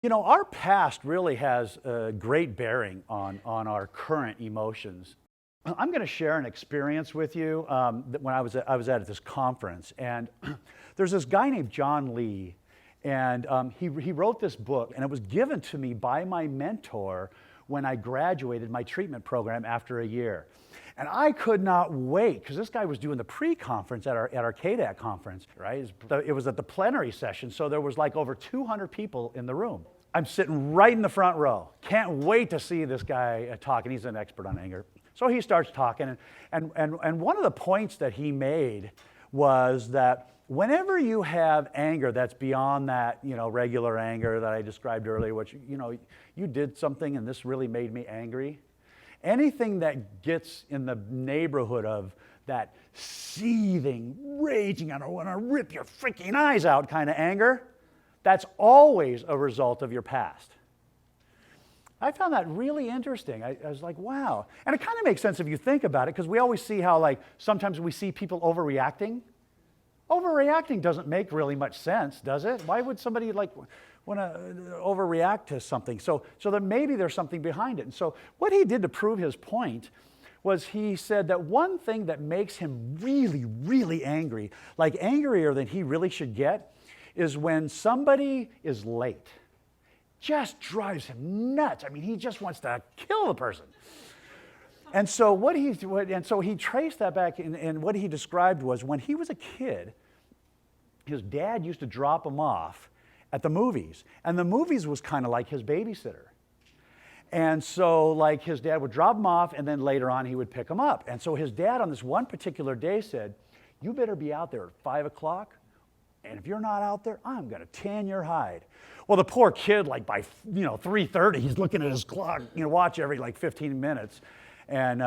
You know, our past really has a great bearing on our current emotions. I'm going to share an experience with you that when I was at this conference, and there's this guy named John Lee, and he wrote this book, and it was given to me by my mentor when I graduated my treatment program after a year. And I could not wait, because this guy was doing the pre-conference at our KDAC conference, right? It was at the plenary session, so there was like over 200 people in the room. I'm sitting right in the front row. Can't wait to see this guy talk, and he's an expert on anger. So he starts talking, and one of the points that he made was that whenever you have anger that's beyond that, regular anger that I described earlier, which, you did something and this really made me angry, anything that gets in the neighborhood of that seething, raging, I want to rip your freaking eyes out kind of anger, that's always a result of your past. I found that really interesting. I was like, wow. And it kind of makes sense if you think about it, because we always see how, sometimes we see people overreacting. Overreacting doesn't make really much sense, does it? Why would somebody, want to overreact to something? So that maybe there's something behind it. And so what he did to prove his point was he said that one thing that makes him really, really angry, like angrier than he really should get, is when somebody is late. Just drives him nuts. I mean, he just wants to kill the person. And so he traced that back, and what he described was when he was a kid, his dad used to drop him off at the movies, and the movies was kind of like his babysitter. And so his dad would drop him off, and then later on he would pick him up. And so his dad on this one particular day said, "You better be out there at 5 o'clock, and if you're not out there, I'm going to tan your hide." Well, the poor kid, by 3:30, he's looking at his clock, watch every 15 minutes. And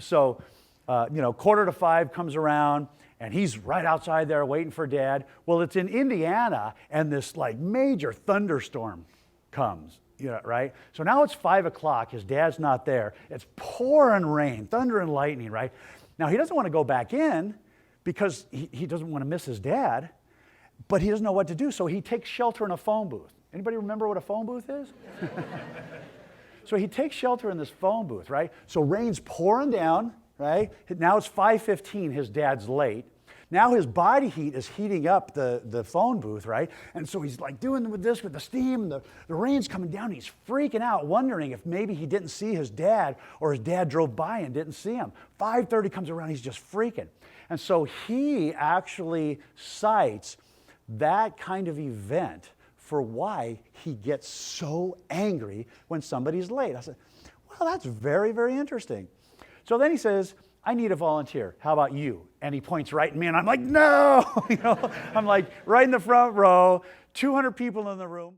so 4:45 comes around, and he's right outside there waiting for Dad. Well, it's in Indiana, and this major thunderstorm comes, right? So now it's 5 o'clock. His dad's not there. It's pouring rain, thunder and lightning, right? Now he doesn't want to go back in because he doesn't want to miss his dad, but he doesn't know what to do. So he takes shelter in a phone booth. Anybody remember what a phone booth is? So he takes shelter in this phone booth, right? So rain's pouring down, right? Now it's 5:15, his dad's late. Now his body heat is heating up the phone booth, right? And so he's doing with the steam, the rain's coming down, he's freaking out, wondering if maybe he didn't see his dad, or his dad drove by and didn't see him. 5:30 comes around, he's just freaking. And so he actually cites that kind of event for why he gets so angry when somebody's late. I said, well, that's very, very interesting. So then he says, I need a volunteer. How about you? And he points right at me, and I'm like, no! I'm right in the front row, 200 people in the room.